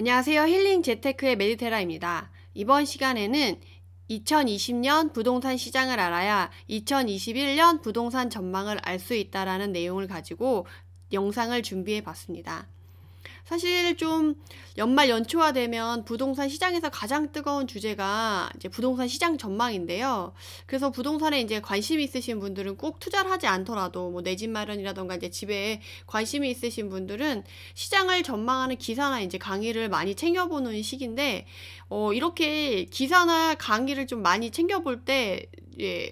안녕하세요. 힐링 재테크의 메디테라입니다. 이번 시간에는 2020년 부동산 시장을 알아야 2021년 부동산 전망을 알 수 있다라는 내용을 가지고 영상을 준비해 봤습니다. 사실 좀 연말 연초가 되면 부동산 시장에서 가장 뜨거운 주제가 이제 부동산 시장 전망인데요. 그래서 부동산에 이제 관심이 있으신 분들은 꼭 투자를 하지 않더라도 뭐 내 집 마련이라던가 이제 집에 관심이 있으신 분들은 시장을 전망하는 기사나 이제 강의를 많이 챙겨보는 시기인데, 이렇게 기사나 강의를 좀 많이 챙겨볼 때,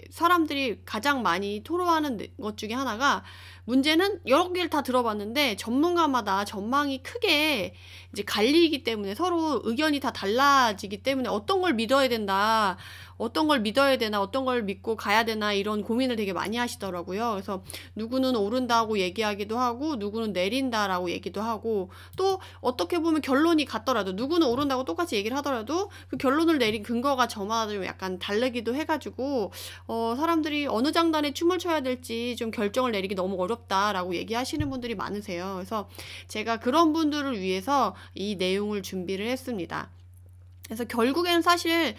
사람들이 가장 많이 토로하는 것 중에 하나가, 문제는 여러 개를 다 들어봤는데 전문가마다 전망이 크게 이제 갈리기 때문에 서로 의견이 다 달라지기 때문에 어떤 걸 믿어야 된다, 어떤 걸 믿어야 되나, 어떤 걸 믿고 가야 되나 이런 고민을 되게 많이 하시더라고요. 그래서 누구는 오른다고 얘기하기도 하고 누구는 내린다라고 얘기도 하고, 또 어떻게 보면 결론이 같더라도 누구는 오른다고 똑같이 얘기를 하더라도 그 결론을 내린 근거가 저마다 좀 약간 다르기도 해가지고 사람들이 어느 장단에 춤을 춰야 될지 좀 결정을 내리기 너무 어렵다라고 얘기하시는 분들이 많으세요. 그래서 제가 그런 분들을 위해서 이 내용을 준비를 했습니다. 그래서 결국에는 사실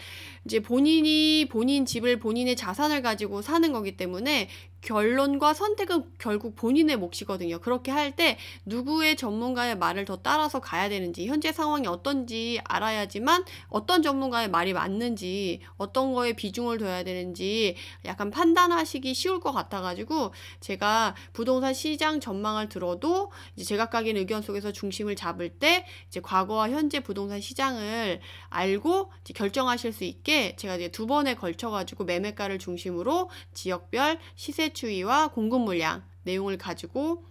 이제 본인이 본인 집을 본인의 자산을 가지고 사는 거기 때문에 결론과 선택은 결국 본인의 몫이거든요. 그렇게 할 때 누구의 전문가의 말을 더 따라서 가야 되는지, 현재 상황이 어떤지 알아야지만 어떤 전문가의 말이 맞는지, 어떤 거에 비중을 둬야 되는지 약간 판단하시기 쉬울 것 같아가지고, 제가 부동산 시장 전망을 들어도 이제 제각각의 의견 속에서 중심을 잡을 때 이제 과거와 현재 부동산 시장을 알고 이제 결정하실 수 있게 제가 이제 2번에 걸쳐가지고 매매가를 중심으로 지역별 시세 추이와 공급 물량 내용을 가지고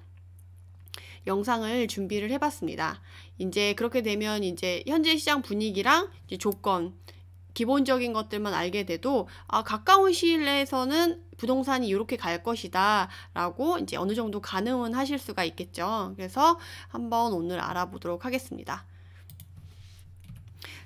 영상을 준비를 해봤습니다. 이제 그렇게 되면 이제 현재 시장 분위기랑 이제 조건, 기본적인 것들만 알게 돼도 가까운 시일 내에서는 부동산이 이렇게 갈 것이다 라고 이제 어느 정도 가늠은 하실 수가 있겠죠. 그래서 한번 오늘 알아보도록 하겠습니다.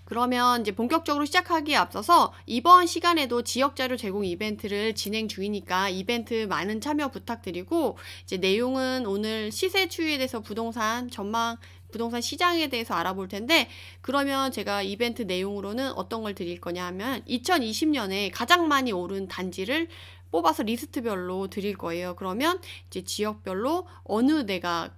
그러면 이제 본격적으로 시작하기에 앞서서 이번 시간에도 지역자료 제공 이벤트를 진행 중이니까 이벤트 많은 참여 부탁드리고, 이제 내용은 오늘 시세 추이에 대해서 부동산 전망, 부동산 시장에 대해서 알아볼 텐데, 그러면 제가 이벤트 내용으로는 어떤 걸 드릴 거냐 하면 2020년에 가장 많이 오른 단지를 뽑아서 리스트별로 드릴 거예요. 그러면 이제 지역별로 어느 데가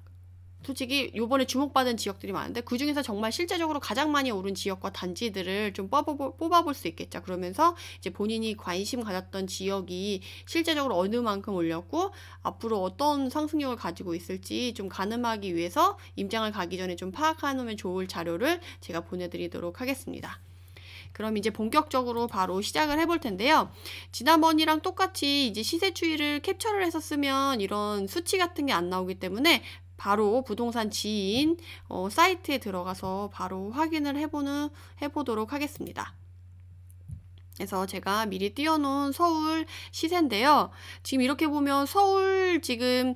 솔직히 요번에 주목받은 지역들이 많은데 그 중에서 정말 실제적으로 가장 많이 오른 지역과 단지들을 좀 뽑아볼 수 있겠죠. 그러면서 이제 본인이 관심 가졌던 지역이 실제적으로 어느 만큼 올렸고 앞으로 어떤 상승력을 가지고 있을지 좀 가늠하기 위해서 임장을 가기 전에 좀 파악해놓으면 좋을 자료를 제가 보내드리도록 하겠습니다. 그럼 이제 본격적으로 바로 시작을 해볼 텐데요. 지난번이랑 똑같이 이제 시세 추이를 캡처를 해서 쓰면 이런 수치 같은 게 안 나오기 때문에 바로 부동산 지인 사이트에 들어가서 바로 확인을 해보도록 하겠습니다. 그래서 제가 미리 띄워놓은 서울 시세인데요. 지금 이렇게 보면 서울 지금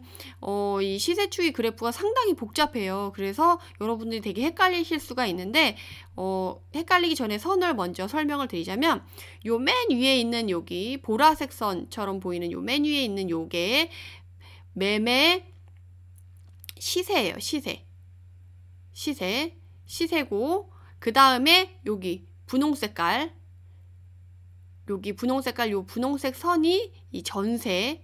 이 시세 추이 그래프가 상당히 복잡해요. 그래서 여러분들이 되게 헷갈리실 수가 있는데 헷갈리기 전에 선을 먼저 설명을 드리자면, 요 맨 위에 있는 여기 보라색 선처럼 보이는 요 맨 위에 있는 요게 매매 시세예요. 시세고, 그 다음에 여기 분홍색 분홍색 선이 이 전세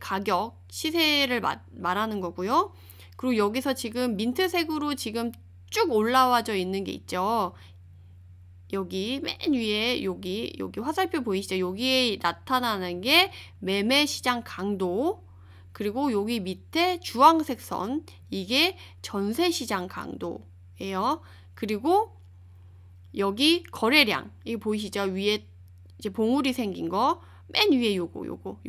가격 시세를 말하는 거고요. 그리고 여기서 지금 민트색으로 지금 쭉 올라와져 있는 게 있죠. 여기 맨 위에 여기 화살표 보이시죠? 여기에 나타나는 게 매매 시장 강도, 그리고 여기 밑에 주황색 선, 이게 전세시장 강도예요. 그리고 여기 거래량, 이거 보이시죠? 위에 이제 봉우리 생긴 거, 맨 위에 요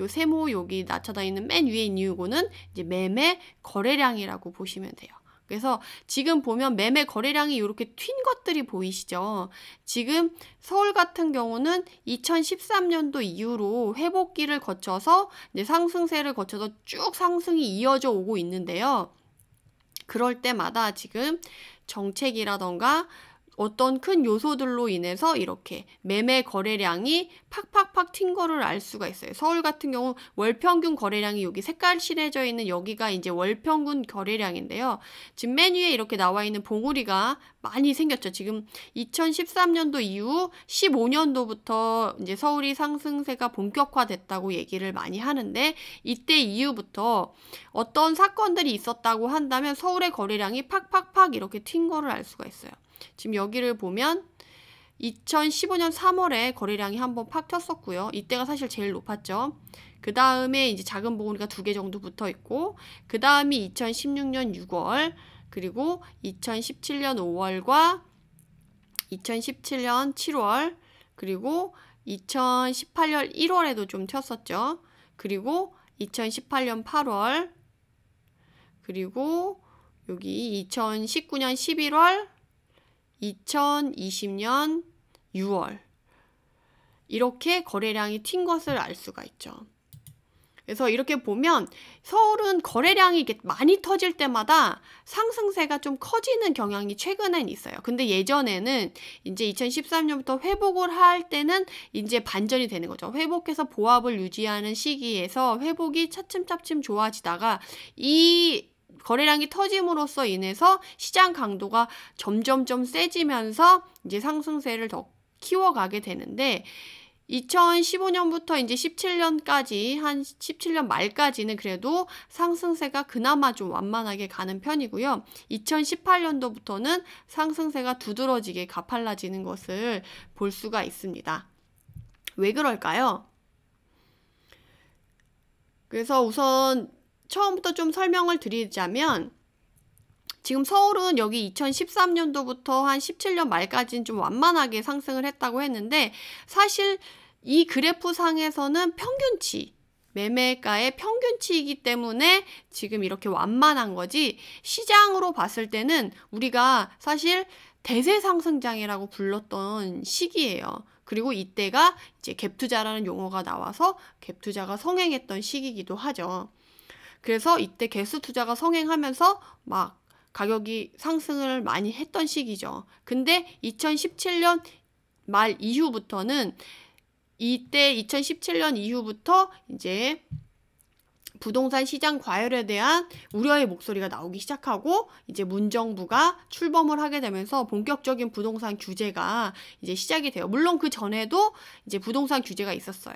세모 여기 나타나 있는 맨 위에 있는 요거는 이제 매매 거래량이라고 보시면 돼요. 그래서 지금 보면 매매 거래량이 이렇게 튄 것들이 보이시죠? 지금 서울 같은 경우는 2013년도 이후로 회복기를 거쳐서 이제 상승세를 거쳐서 쭉 상승이 이어져 오고 있는데요. 그럴 때마다 지금 정책이라던가 어떤 큰 요소들로 인해서 이렇게 매매 거래량이 팍팍팍 튄 거를 알 수가 있어요. 서울 같은 경우 월평균 거래량이 여기 색깔 칠해져 있는 여기가 이제 월평균 거래량인데요. 지금 맨 위에 이렇게 나와 있는 봉우리가 많이 생겼죠. 지금 2013년도 이후 15년도부터 이제 서울이 상승세가 본격화됐다고 얘기를 많이 하는데, 이때 이후부터 어떤 사건들이 있었다고 한다면 서울의 거래량이 팍팍팍 이렇게 튄 거를 알 수가 있어요. 지금 여기를 보면 2015년 3월에 거래량이 한번 팍 튀었었고요. 이때가 사실 제일 높았죠. 그 다음에 이제 작은 봉우리가 2개 정도 붙어 있고, 그 다음이 2016년 6월, 그리고 2017년 5월과 2017년 7월, 그리고 2018년 1월에도 좀 튀었었죠. 그리고 2018년 8월, 그리고 여기 2019년 11월, 2020년 6월, 이렇게 거래량이 튄 것을 알 수가 있죠. 그래서 이렇게 보면 서울은 거래량이 이렇게 많이 터질 때마다 상승세가 좀 커지는 경향이 최근엔 있어요. 근데 예전에는 이제 2013년부터 회복을 할 때는 이제 반전이 되는 거죠. 회복해서 보합을 유지하는 시기에서 회복이 차츰차츰 좋아지다가 이 거래량이 터짐으로써 인해서 시장 강도가 점점점 세지면서 이제 상승세를 더 키워가게 되는데, 2015년부터 이제 17년까지, 한 17년 말까지는 그래도 상승세가 그나마 좀 완만하게 가는 편이고요. 2018년도부터는 상승세가 두드러지게 가팔라지는 것을 볼 수가 있습니다. 왜 그럴까요? 그래서 우선 처음부터 좀 설명을 드리자면, 지금 서울은 여기 2013년도부터 한 17년 말까지는 좀 완만하게 상승을 했다고 했는데, 사실 이 그래프 상에서는 평균치, 매매가의 평균치이기 때문에 지금 이렇게 완만한 거지, 시장으로 봤을 때는 우리가 사실 대세 상승장이라고 불렀던 시기예요. 그리고 이때가 이제 갭투자라는 용어가 나와서 갭투자가 성행했던 시기이기도 하죠. 그래서 이때 개수 투자가 성행하면서 막 가격이 상승을 많이 했던 시기죠. 근데 2017년 말 이후부터는, 이때 2017년 이후부터 이제 부동산 시장 과열에 대한 우려의 목소리가 나오기 시작하고, 이제 문정부가 출범을 하게 되면서 본격적인 부동산 규제가 이제 시작이 돼요. 물론 그 전에도 이제 부동산 규제가 있었어요.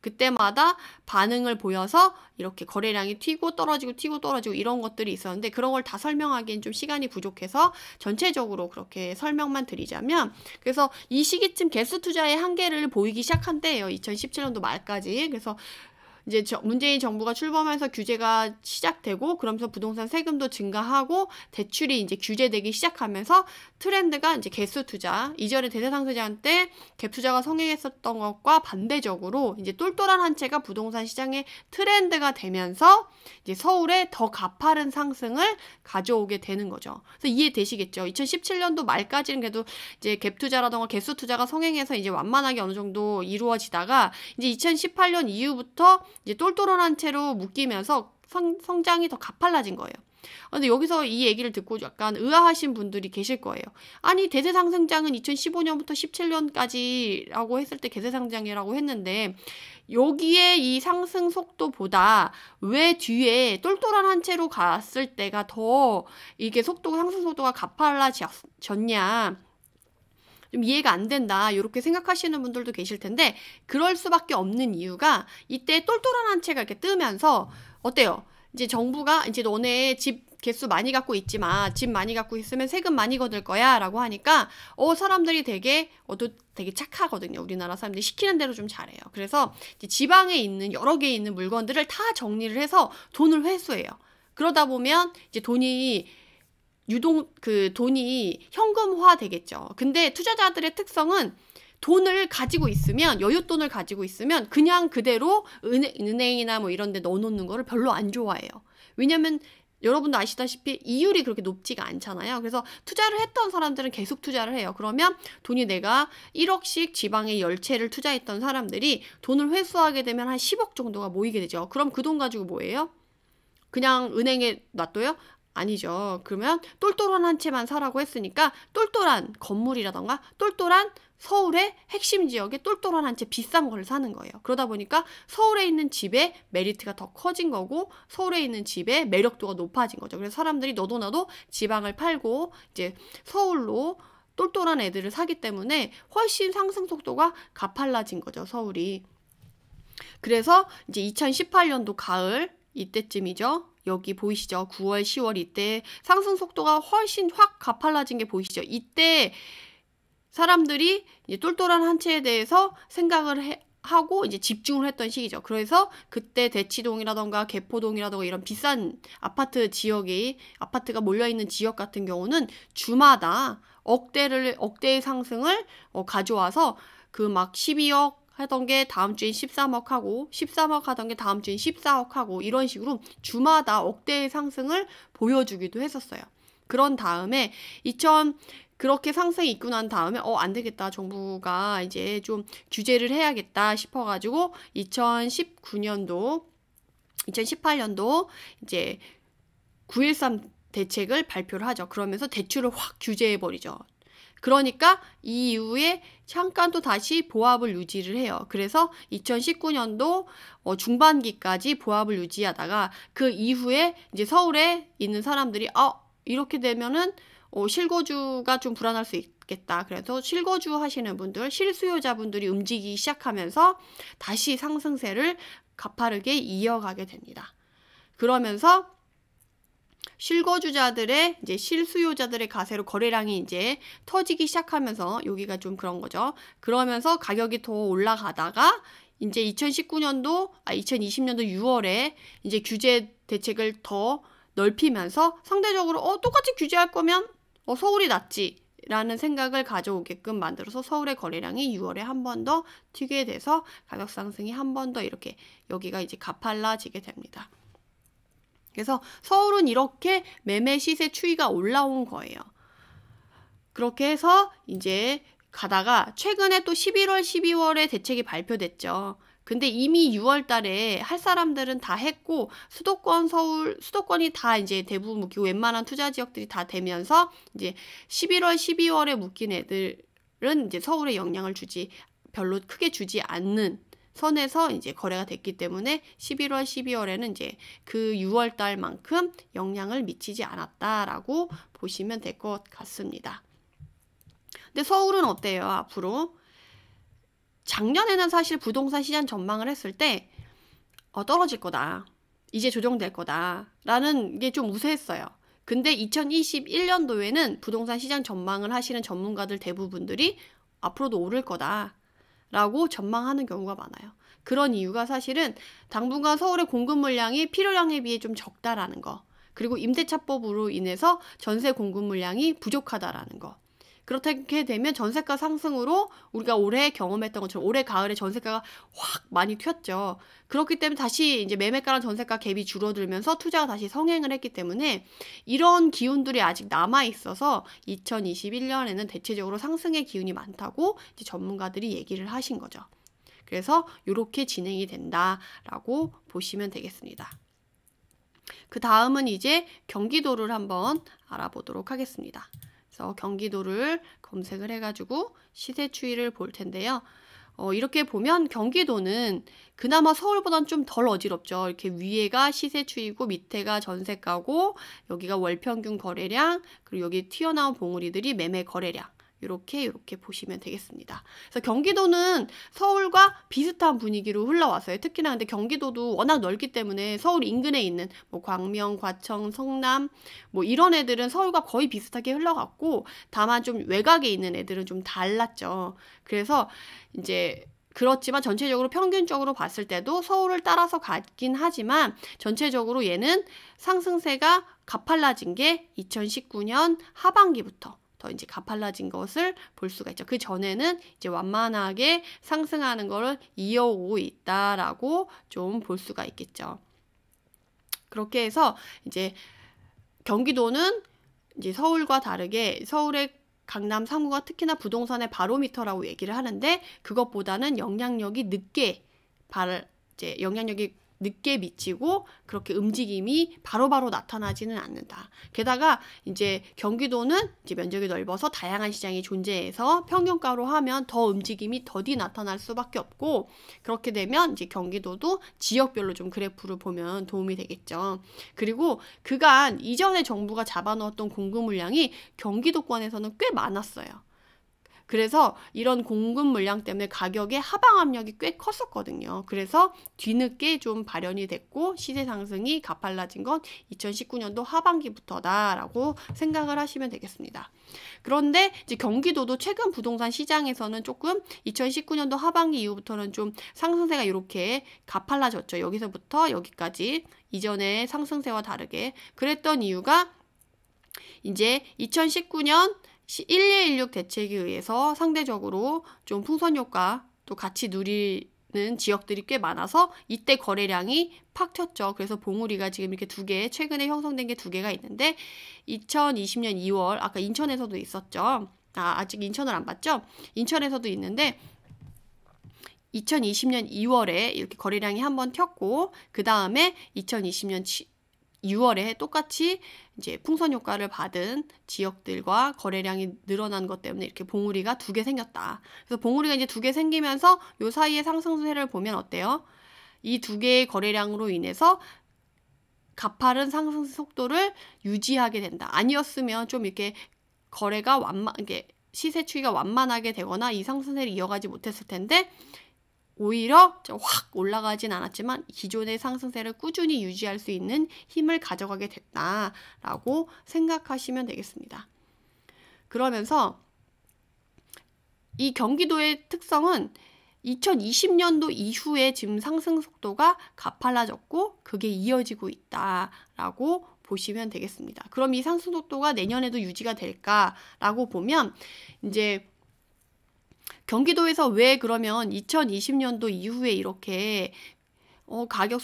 그때마다 반응을 보여서 이렇게 거래량이 튀고 떨어지고 튀고 떨어지고 이런 것들이 있었는데, 그런 걸 다 설명하기엔 좀 시간이 부족해서 전체적으로 그렇게 설명만 드리자면, 그래서 이 시기쯤 개수 투자의 한계를 보이기 시작한 때예요. 2017년도 말까지. 그래서 이제 문재인 정부가 출범해서 규제가 시작되고, 그러면서 부동산 세금도 증가하고 대출이 이제 규제되기 시작하면서 트렌드가 이제 개수 투자, 이전에 대세상승장 때 갭 투자가 성행했었던 것과 반대적으로 이제 똘똘한 한 채가 부동산 시장의 트렌드가 되면서 이제 서울에 더 가파른 상승을 가져오게 되는 거죠. 그래서 이해되시겠죠? 2017년도 말까지는 그래도 이제 갭 투자라던가 개수 투자가 성행해서 이제 완만하게 어느 정도 이루어지다가, 이제 2018년 이후부터 이제 똘똘한 채로 묶이면서 성장이 더 가팔라진 거예요. 근데 여기서 이 얘기를 듣고 약간 의아하신 분들이 계실 거예요. 아니, 대세상승장은 2015년부터 17년까지라고 했을 때 대세상승장이라고 했는데, 여기에 이 상승 속도보다 왜 뒤에 똘똘한 한 채로 갔을 때가 더 이게 상승 속도가 가팔라졌냐, 좀 이해가 안 된다, 이렇게 생각하시는 분들도 계실 텐데, 그럴 수밖에 없는 이유가, 이때 똘똘한 한 채가 이렇게 뜨면서 어때요? 이제 정부가 이제 너네 집 개수 많이 갖고 있지 마, 집 많이 갖고 있으면 세금 많이 거둘 거야 라고 하니까 사람들이 되게 착하거든요. 우리나라 사람들이 시키는 대로 좀 잘해요. 그래서 이제 지방에 있는 여러 개 있는 물건들을 다 정리를 해서 돈을 회수해요. 그러다 보면 이제 돈이 현금화 되겠죠. 근데 투자자들의 특성은 돈을 가지고 있으면, 여윳돈을 가지고 있으면 그냥 그대로 은행이나 뭐 이런 데 넣어놓는 거를 별로 안 좋아해요. 왜냐면 여러분도 아시다시피 이율이 그렇게 높지가 않잖아요. 그래서 투자를 했던 사람들은 계속 투자를 해요. 그러면 돈이, 내가 1억씩 지방에 10채를 투자했던 사람들이 돈을 회수하게 되면 한 10억 정도가 모이게 되죠. 그럼 그 돈 가지고 뭐예요? 그냥 은행에 놔둬요? 아니죠. 그러면 똘똘한 한 채만 사라고 했으니까 똘똘한 건물이라던가 똘똘한 서울의 핵심 지역에 똘똘한 한 채 비싼 걸 사는 거예요. 그러다 보니까 서울에 있는 집의 메리트가 더 커진 거고 서울에 있는 집의 매력도가 높아진 거죠. 그래서 사람들이 너도 나도 지방을 팔고 이제 서울로 똘똘한 애들을 사기 때문에 훨씬 상승 속도가 가팔라진 거죠, 서울이. 그래서 이제 2018년도 가을 이때쯤이죠. 여기 보이시죠? 9월, 10월 이때 상승 속도가 훨씬 확 가팔라진 게 보이시죠? 이때 사람들이 이제 똘똘한 한 채에 대해서 생각을 하고 이제 집중을 했던 시기죠. 그래서 그때 대치동이라던가 개포동이라던가 이런 비싼 아파트 지역이 아파트가 몰려있는 지역 같은 경우는 주마다 억대의 상승을 가져와서 그 막 12억 하던 게 다음 주엔 13억 하고 13억 하던 게 다음 주엔 14억 하고 이런 식으로 주마다 억대의 상승을 보여주기도 했었어요. 그런 다음에 그렇게 상승이 있고 난 다음에 안 되겠다. 정부가 이제 좀 규제를 해야겠다 싶어가지고 2018년도 이제 9.13 대책을 발표를 하죠. 그러면서 대출을 확 규제해버리죠. 그러니까 이 이후에 잠깐 또 다시 보합을 유지를 해요. 그래서 2019년도 중반기까지 보합을 유지하다가 그 이후에 이제 서울에 있는 사람들이 이렇게 되면은 실거주가 좀 불안할 수 있겠다. 그래서 실거주 하시는 분들, 실수요자분들이 움직이기 시작하면서 다시 상승세를 가파르게 이어가게 됩니다. 그러면서 실거주자들의 이제 실수요자들의 가세로 거래량이 이제 터지기 시작하면서 여기가 좀 그런 거죠. 그러면서 가격이 더 올라가다가 이제 2020년도 6월에 이제 규제 대책을 더 넓히면서 상대적으로 똑같이 규제할 거면 서울이 낫지 라는 생각을 가져오게끔 만들어서 서울의 거래량이 6월에 한 번 더 튀게 돼서 가격 상승이 한 번 더 이렇게 여기가 이제 가팔라지게 됩니다. 그래서 서울은 이렇게 매매 시세 추이가 올라온 거예요. 그렇게 해서 이제 가다가 최근에 또 11월, 12월에 대책이 발표됐죠. 근데 이미 6월 달에 할 사람들은 다 했고 수도권이 다 이제 대부분 묶이고 웬만한 투자 지역들이 다 되면서 이제 11월, 12월에 묶인 애들은 이제 서울에 영향을 별로 크게 주지 않는 선에서 이제 거래가 됐기 때문에 11월, 12월에는 이제 그 6월 달만큼 영향을 미치지 않았다라고 보시면 될 것 같습니다. 근데 서울은 어때요? 앞으로 작년에는 사실 부동산 시장 전망을 했을 때 떨어질 거다. 이제 조정될 거다. 라는 게 좀 우세했어요. 근데 2021년도에는 부동산 시장 전망을 하시는 전문가들 대부분들이 앞으로도 오를 거다. 라고 전망하는 경우가 많아요. 그런 이유가 사실은 당분간 서울의 공급 물량이 필요량에 비해 좀 적다라는 거. 그리고 임대차법으로 인해서 전세 공급 물량이 부족하다라는 거. 그렇게 되면 전세가 상승으로 우리가 올해 경험했던 것처럼 올해 가을에 전세가가 확 많이 튀었죠. 그렇기 때문에 다시 이제 매매가랑 전세가 갭이 줄어들면서 투자가 다시 성행을 했기 때문에 이런 기운들이 아직 남아 있어서 2021년에는 대체적으로 상승의 기운이 많다고 이제 전문가들이 얘기를 하신 거죠. 그래서 이렇게 진행이 된다라고 보시면 되겠습니다. 그 다음은 이제 경기도를 한번 알아보도록 하겠습니다. 그래서 경기도를 검색을 해가지고 시세 추이를 볼 텐데요. 이렇게 보면 경기도는 그나마 서울보다는 좀 덜 어지럽죠. 이렇게 위에가 시세 추이고 밑에가 전세가고 여기가 월평균 거래량 그리고 여기 튀어나온 봉우리들이 매매 거래량 이렇게 보시면 되겠습니다. 그래서 경기도는 서울과 비슷한 분위기로 흘러왔어요. 특히나 근데 경기도도 워낙 넓기 때문에 서울 인근에 있는 뭐 광명, 과청, 성남 뭐 이런 애들은 서울과 거의 비슷하게 흘러갔고 다만 좀 외곽에 있는 애들은 좀 달랐죠. 그래서 이제 그렇지만 전체적으로 평균적으로 봤을 때도 서울을 따라서 갔긴 하지만 전체적으로 얘는 상승세가 가팔라진 게 2019년 하반기부터 더 이제 가팔라진 것을 볼 수가 있죠. 그 전에는 이제 완만하게 상승하는 것을 이어오고 있다라고 좀 볼 수가 있겠죠. 그렇게 해서 이제 경기도는 이제 서울과 다르게 서울의 강남 3구가 특히나 부동산의 바로미터라고 얘기를 하는데 그것보다는 영향력이 늦게 미치고 그렇게 움직임이 바로바로 나타나지는 않는다. 게다가 이제 경기도는 이제 면적이 넓어서 다양한 시장이 존재해서 평균가로 하면 더 움직임이 더디 나타날 수밖에 없고, 그렇게 되면 이제 경기도도 지역별로 좀 그래프를 보면 도움이 되겠죠. 그리고 그간 이전에 정부가 잡아놓았던 공급 물량이 경기도권에서는 꽤 많았어요. 그래서 이런 공급 물량 때문에 가격의 하방 압력이 꽤 컸었거든요. 그래서 뒤늦게 좀 발현이 됐고 시세 상승이 가팔라진 건 2019년도 하반기부터다라고 생각을 하시면 되겠습니다. 그런데 이제 경기도도 최근 부동산 시장에서는 조금 2019년도 하반기 이후부터는 좀 상승세가 이렇게 가팔라졌죠. 여기서부터 여기까지 이전의 상승세와 다르게. 그랬던 이유가 이제 2019년 1216 대책에 의해서 상대적으로 좀 풍선 효과 또 같이 누리는 지역들이 꽤 많아서 이때 거래량이 팍 튀었죠. 그래서 봉우리가 지금 이렇게 두 개, 최근에 형성된 게 두 개가 있는데 2020년 2월 아까 인천에서도 있었죠. 아직 인천을 안 봤죠? 인천에서도 있는데 2020년 2월에 이렇게 거래량이 한번 튀었고 그 다음에 2020년 6월에 똑같이 이제 풍선 효과를 받은 지역들과 거래량이 늘어난 것 때문에 이렇게 봉우리가 두 개 생겼다. 그래서 봉우리가 이제 두 개 생기면서 요 사이의 상승세를 보면 어때요? 이 두 개의 거래량으로 인해서 가파른 상승 속도를 유지하게 된다. 아니었으면 좀 이렇게 거래가 이게 시세 추이가 완만하게 되거나 이 상승세를 이어가지 못했을 텐데 오히려 확 올라가진 않았지만 기존의 상승세를 꾸준히 유지할 수 있는 힘을 가져가게 됐다라고 생각하시면 되겠습니다. 그러면서 이 경기도의 특성은 2020년도 이후에 지금 상승 속도가 가팔라졌고 그게 이어지고 있다라고 보시면 되겠습니다. 그럼 이 상승 속도가 내년에도 유지가 될까라고 보면 이제 경기도에서 왜 그러면 2020년도 이후에 이렇게 가격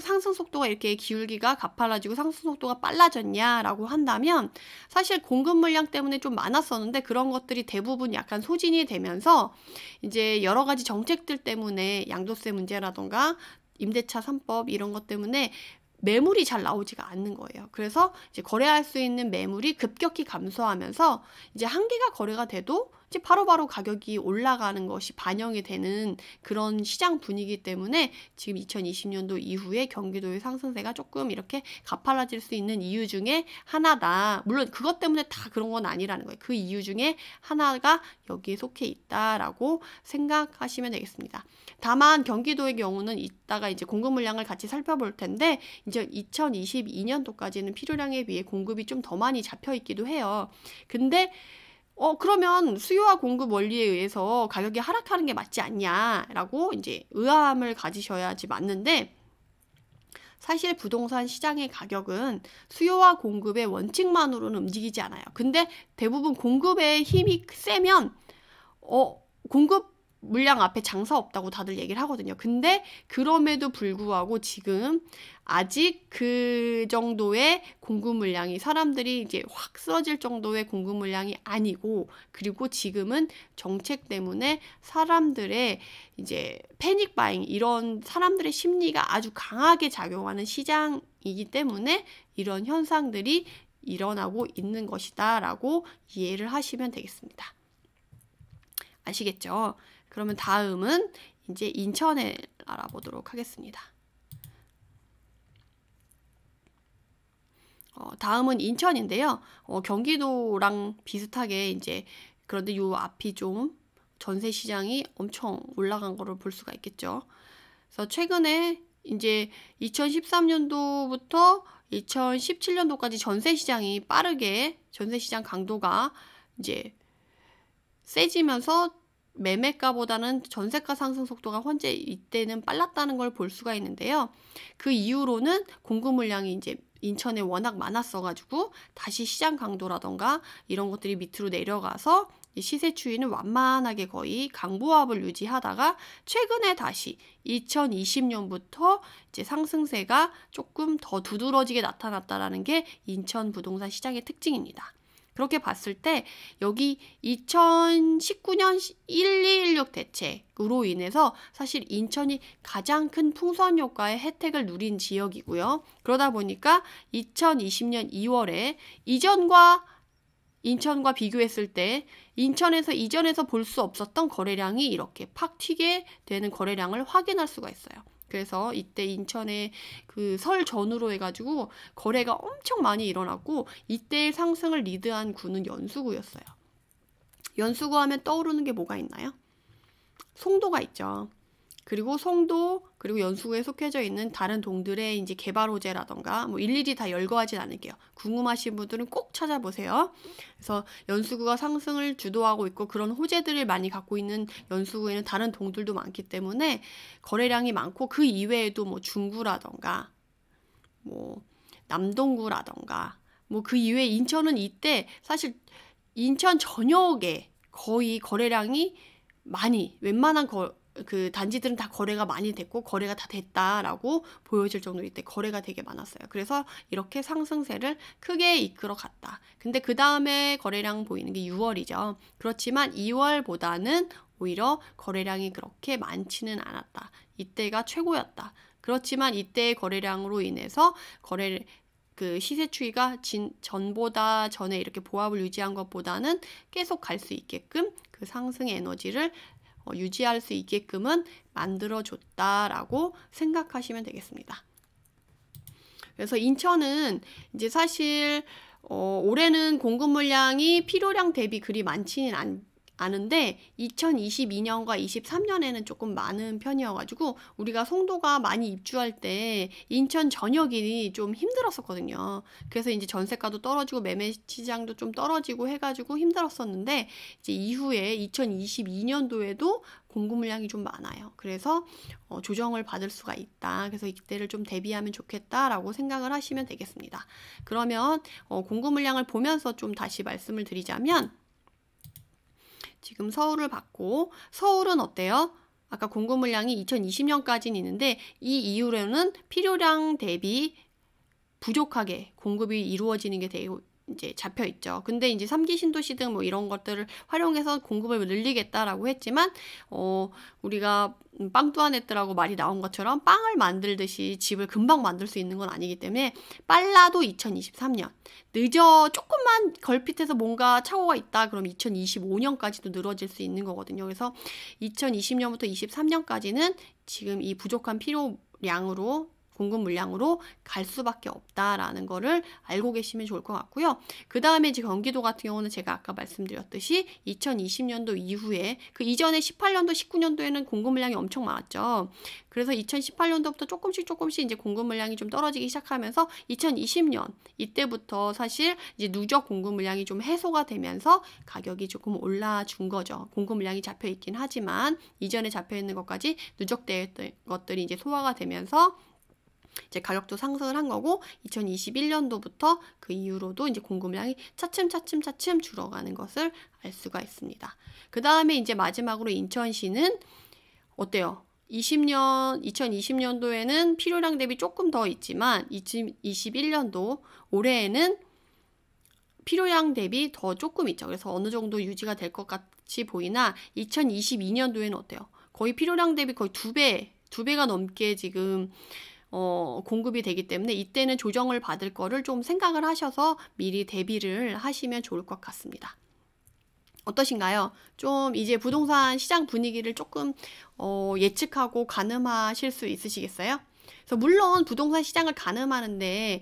상승 속도가 이렇게 기울기가 가팔라지고 상승 속도가 빨라졌냐라고 한다면 사실 공급 물량 때문에 좀 많았었는데 그런 것들이 대부분 약간 소진이 되면서 이제 여러 가지 정책들 때문에 양도세 문제라던가 임대차 3법 이런 것 때문에 매물이 잘 나오지가 않는 거예요. 그래서 이제 거래할 수 있는 매물이 급격히 감소하면서 이제 한계가 거래가 돼도 이제 바로바로 가격이 올라가는 것이 반영이 되는 그런 시장 분위기 때문에 지금 2020년도 이후에 경기도의 상승세가 조금 이렇게 가팔라질 수 있는 이유 중에 하나다. 물론 그것 때문에 다 그런 건 아니라는 거예요. 그 이유 중에 하나가 여기에 속해 있다라고 생각하시면 되겠습니다. 다만 경기도의 경우는 이따가 이제 공급 물량을 같이 살펴볼 텐데 이제 2022년도까지는 필요량에 비해 공급이 좀 더 많이 잡혀 있기도 해요. 근데 그러면 수요와 공급 원리에 의해서 가격이 하락하는 게 맞지 않냐라고 이제 의아함을 가지셔야지 맞는데 사실 부동산 시장의 가격은 수요와 공급의 원칙만으로는 움직이지 않아요. 근데 대부분 공급의 힘이 세면 공급 물량 앞에 장사 없다고 다들 얘기를 하거든요. 근데 그럼에도 불구하고 지금 아직 그 정도의 공급 물량이 사람들이 이제 확 쓰러질 정도의 공급 물량이 아니고 그리고 지금은 정책 때문에 사람들의 이제 패닉 바잉 이런 사람들의 심리가 아주 강하게 작용하는 시장이기 때문에 이런 현상들이 일어나고 있는 것이다 라고 이해를 하시면 되겠습니다. 아시겠죠? 그러면 다음은 이제 인천을 알아보도록 하겠습니다. 다음은 인천인데요. 경기도랑 비슷하게 이제 그런데 요 앞이 좀 전세 시장이 엄청 올라간 거를 볼 수가 있겠죠. 그래서 최근에 이제 2013년도부터 2017년도까지 전세 시장이 빠르게 전세 시장 강도가 이제 세지면서 매매가보다는 전세가 상승 속도가 현재 이때는 빨랐다는 걸 볼 수가 있는데요. 그 이후로는 공급 물량이 이제 인천에 워낙 많았어가지고 다시 시장 강도라던가 이런 것들이 밑으로 내려가서 시세 추이는 완만하게 거의 강보합을 유지하다가 최근에 다시 2020년부터 이제 상승세가 조금 더 두드러지게 나타났다라는 게 인천 부동산 시장의 특징입니다. 그렇게 봤을 때 여기 2019년 1216 대책으로 인해서 사실 인천이 가장 큰 풍선 효과의 혜택을 누린 지역이고요. 그러다 보니까 2020년 2월에 인천과 비교했을 때 인천에서 이전에서 볼 수 없었던 거래량이 이렇게 팍 튀게 되는 거래량을 확인할 수가 있어요. 그래서 이때 인천에 그 설 전후로 해가지고 거래가 엄청 많이 일어났고 이때의 상승을 리드한 구는 연수구였어요. 연수구 하면 떠오르는 게 뭐가 있나요? 송도가 있죠. 그리고 송도 그리고 연수구에 속해져 있는 다른 동들의 이제 개발 호재라던가 뭐 일일이 다 열거하진 않을게요. 궁금하신 분들은 꼭 찾아보세요. 그래서 연수구가 상승을 주도하고 있고 그런 호재들을 많이 갖고 있는 연수구에는 다른 동들도 많기 때문에 거래량이 많고 그 이외에도 뭐 중구라던가 뭐 남동구라던가 뭐 그 이외에 인천은 이때 사실 인천 전역에 거의 거래량이 많이 웬만한 그 단지들은 다 거래가 많이 됐고 거래가 다 됐다라고 보여질 정도로 이때 거래가 되게 많았어요. 그래서 이렇게 상승세를 크게 이끌어 갔다. 근데 그 다음에 거래량 보이는 게 6월이죠. 그렇지만 2월보다는 오히려 거래량이 그렇게 많지는 않았다. 이때가 최고였다. 그렇지만 이때의 거래량으로 인해서 그 시세 추이가 전보다 전에 이렇게 보합을 유지한 것보다는 계속 갈 수 있게끔 그 상승의 에너지를 유지할 수 있게끔은 만들어줬다라고 생각하시면 되겠습니다. 그래서 인천은 이제 사실 올해는 공급 물량이 필요량 대비 그리 많지는 않은데 2022년과 23년에는 조금 많은 편이어가지고 우리가 송도가 많이 입주할 때 인천 전역이 좀 힘들었었거든요. 그래서 이제 전세가도 떨어지고 매매 시장도 좀 떨어지고 해가지고 힘들었었는데 이제 이후에 2022년도에도 공급 물량이 좀 많아요. 그래서 조정을 받을 수가 있다. 그래서 이때를 좀 대비하면 좋겠다라고 생각을 하시면 되겠습니다. 그러면 공급 물량을 보면서 좀 다시 말씀을 드리자면 지금 서울을 봤고 서울은 어때요? 아까 공급 물량이 2020년까지는 있는데 이 이후로는 필요량 대비 부족하게 공급이 이루어지는 게 되게 이제 잡혀 있죠. 근데 이제 3기 신도시 등 뭐 이런 것들을 활용해서 공급을 늘리겠다라고 했지만 우리가 빵 뚜아냈더라고 말이 나온 것처럼 빵을 만들듯이 집을 금방 만들 수 있는 건 아니기 때문에 빨라도 2023년 조금만 걸핏해서 뭔가 착오가 있다 그럼 2025년까지도 늘어질 수 있는 거거든요. 그래서 2020년부터 23년까지는 지금 이 부족한 필요량으로 공급 물량으로 갈 수밖에 없다라는 거를 알고 계시면 좋을 것 같고요. 그 다음에 이제 경기도 같은 경우는 제가 아까 말씀드렸듯이 2020년도 이후에 그 이전에 18년도, 19년도에는 공급 물량이 엄청 많았죠. 그래서 2018년도부터 조금씩 이제 공급 물량이 좀 떨어지기 시작하면서 2020년 이때부터 사실 이제 누적 공급 물량이 좀 해소가 되면서 가격이 조금 올라준 거죠. 공급 물량이 잡혀 있긴 하지만 이전에 잡혀 있는 것까지 누적되었던 것들이 이제 소화가 되면서 이제 가격도 상승을 한 거고 2021년도부터 그 이후로도 이제 공급량이 차츰 줄어가는 것을 알 수가 있습니다. 그 다음에 이제 마지막으로 인천시는 어때요? 2020년도에는 필요량 대비 조금 더 있지만 2021년도 올해에는 필요량 대비 더 조금 있죠. 그래서 어느 정도 유지가 될 것 같이 보이나 2022년도에는 어때요? 거의 필요량 대비 거의 두 배가 넘게 지금 공급이 되기 때문에 이때는 조정을 받을 거를 좀 생각을 하셔서 미리 대비를 하시면 좋을 것 같습니다. 어떠신가요? 좀 이제 부동산 시장 분위기를 조금 예측하고 가늠하실 수 있으시겠어요? 그래서 물론 부동산 시장을 가늠하는데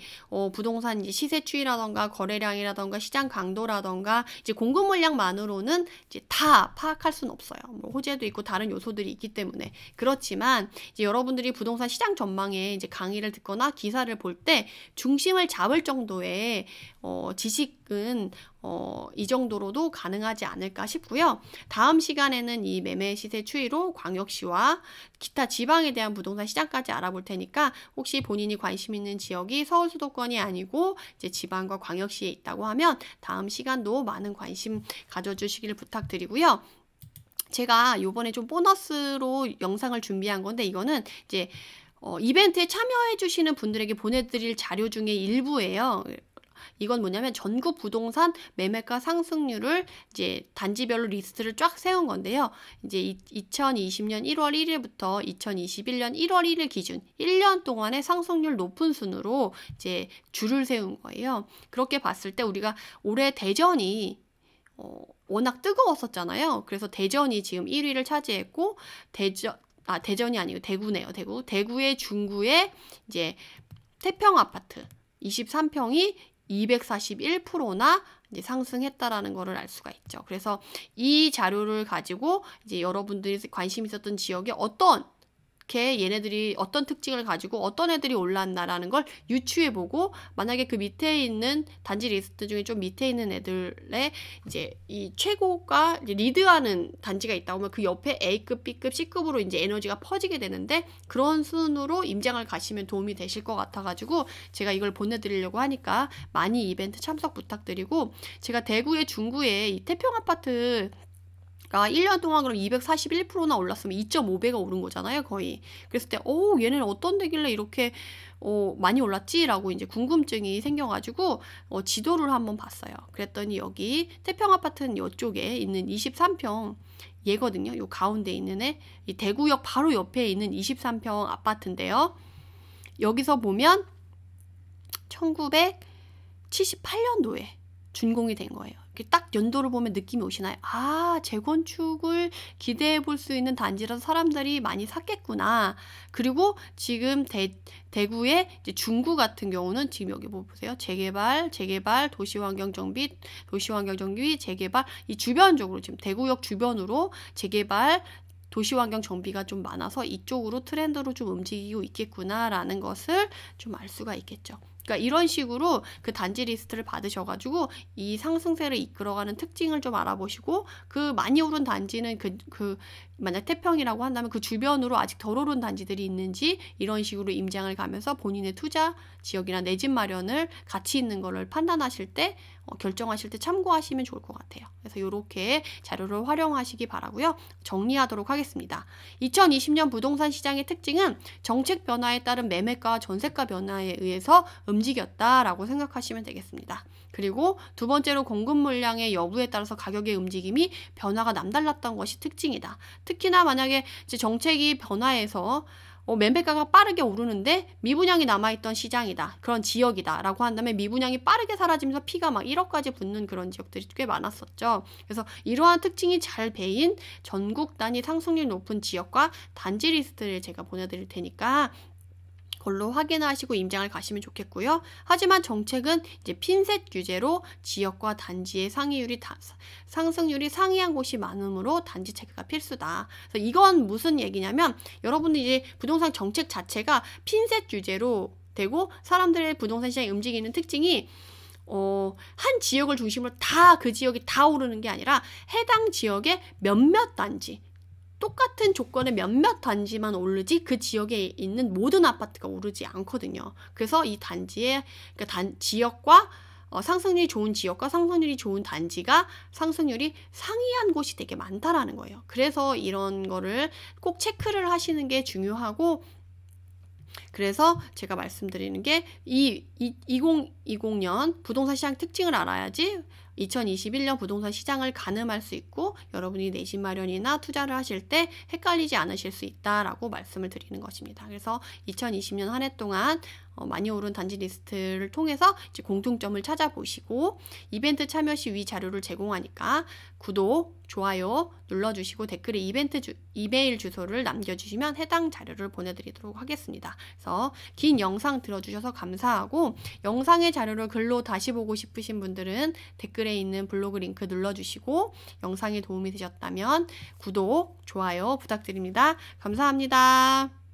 부동산 이제 시세 추이라던가 거래량이라던가 시장 강도라던가 이제 공급 물량만으로는 이제 다 파악할 수는 없어요. 뭐 호재도 있고 다른 요소들이 있기 때문에 그렇지만 이제 여러분들이 부동산 시장 전망에 이제 강의를 듣거나 기사를 볼 때 중심을 잡을 정도의 지식은 이 정도로도 가능하지 않을까 싶고요. 다음 시간에는 이 매매 시세 추이로 광역시와 기타 지방에 대한 부동산 시장까지 알아볼 테니까 혹시 본인이 관심 있는 지역이 서울 수도권이 아니고 이제 지방과 광역시에 있다고 하면 다음 시간도 많은 관심 가져주시길 부탁드리고요. 제가 요번에 좀 보너스로 영상을 준비한 건데 이거는 이제 이벤트에 참여해 주시는 분들에게 보내드릴 자료 중에 일부예요. 이건 뭐냐면 전국 부동산 매매가 상승률을 이제 단지별로 리스트를 쫙 세운 건데요. 이제 2020년 1월 1일부터 2021년 1월 1일 기준 1년 동안의 상승률 높은 순으로 이제 줄을 세운 거예요. 그렇게 봤을 때 우리가 올해 대전이 워낙 뜨거웠었잖아요. 그래서 대전이 지금 1위를 차지했고, 대전이 아니고 대구네요. 대구의 중구에 이제 태평 아파트 23평이 241%나 이제 상승했다라는 것을 알 수가 있죠. 그래서 이 자료를 가지고 이제 여러분들이 관심 있었던 지역에 얘네들이 어떤 특징을 가지고 어떤 애들이 올랐나라는 걸 유추해보고, 만약에 그 밑에 있는 단지 리스트 중에 좀 밑에 있는 애들의 이제 이 최고가 이제 리드하는 단지가 있다 보면 그 옆에 A급, B급, C급으로 이제 에너지가 퍼지게 되는데, 그런 순으로 임장을 가시면 도움이 되실 것 같아가지고 제가 이걸 보내드리려고 하니까 많이 이벤트 참석 부탁드리고, 제가 대구의 중구에 이 태평 아파트 1년 동안 그럼 241%나 올랐으면 2.5배가 오른 거잖아요, 거의. 그랬을 때, 얘네는 어떤 데길래 이렇게 많이 올랐지? 라고 이제 궁금증이 생겨가지고 지도를 한번 봤어요. 그랬더니 여기 태평 아파트는 이쪽에 있는 23평 얘거든요. 요 가운데 있는 이 대구역 바로 옆에 있는 23평 아파트인데요. 여기서 보면 1978년도에 준공이 된 거예요. 딱 연도를 보면 느낌이 오시나요? 재건축을 기대해 볼 수 있는 단지라서 사람들이 많이 샀겠구나. 그리고 지금 대구의 이제 중구 같은 경우는 지금 여기 보세요. 재개발, 도시환경정비, 재개발, 이 주변적으로 지금 대구역 주변으로 재개발, 도시환경 정비가 좀 많아서 이쪽으로 트렌드로 좀 움직이고 있겠구나라는 것을 좀 알 수가 있겠죠. 그러니까 이런 식으로 그 단지 리스트를 받으셔가지고 이 상승세를 이끌어가는 특징을 좀 알아보시고, 그 많이 오른 단지는 만약 태평이라고 한다면 그 주변으로 아직 덜 오른 단지들이 있는지 이런 식으로 임장을 가면서 본인의 투자 지역이나 내 집 마련을 가치 있는 거를 판단하실 때 결정하실 때 참고하시면 좋을 것 같아요. 그래서 이렇게 자료를 활용하시기 바라고요. 정리하도록 하겠습니다. 2020년 부동산 시장의 특징은 정책 변화에 따른 매매가 전세가 변화에 의해서 움직였다라고 생각하시면 되겠습니다. 그리고 두 번째로 공급 물량의 여부에 따라서 가격의 움직임이 변화가 남달랐던 것이 특징이다. 특히나 만약에 이제 정책이 변화해서 매매가가 빠르게 오르는데 미분양이 남아있던 시장이다, 그런 지역이다 라고 한다면 미분양이 빠르게 사라지면서 피가 막 1억까지 붙는 그런 지역들이 꽤 많았었죠. 그래서 이러한 특징이 잘 배인 전국 단위 상승률 높은 지역과 단지 리스트를 제가 보내드릴 테니까 그걸로 확인하시고 임장을 가시면 좋겠고요. 하지만 정책은 이제 핀셋 규제로 지역과 단지의 상승률이 상이한 곳이 많으므로 단지 체크가 필수다. 그래서 이건 무슨 얘기냐면, 여러분들 이제 부동산 정책 자체가 핀셋 규제로 되고 사람들의 부동산 시장이 움직이는 특징이 한 지역을 중심으로 그 지역이 다 오르는 게 아니라 해당 지역의 몇몇 단지, 똑같은 조건의 몇몇 단지만 오르지 그 지역에 있는 모든 아파트가 오르지 않거든요. 그래서 이 단지의 지역과 상승률이 좋은 지역과 상승률이 좋은 단지가 상승률이 상이한 곳이 되게 많다라는 거예요. 그래서 이런 거를 꼭 체크를 하시는 게 중요하고, 그래서 제가 말씀드리는 게 2020년 부동산 시장 특징을 알아야지 2021년 부동산 시장을 가늠할 수 있고, 여러분이 내 집 마련이나 투자를 하실 때 헷갈리지 않으실 수 있다라고 말씀을 드리는 것입니다. 그래서 2020년 한 해 동안 많이 오른 단지 리스트를 통해서 이제 공통점을 찾아보시고, 이벤트 참여 시 위 자료를 제공하니까 구독, 좋아요 눌러주시고 댓글에 이메일 주소를 남겨주시면 해당 자료를 보내드리도록 하겠습니다. 그래서 긴 영상 들어주셔서 감사하고, 영상의 자료를 글로 다시 보고 싶으신 분들은 댓글에 있는 블로그 링크 눌러주시고, 영상이 도움이 되셨다면 구독, 좋아요 부탁드립니다. 감사합니다.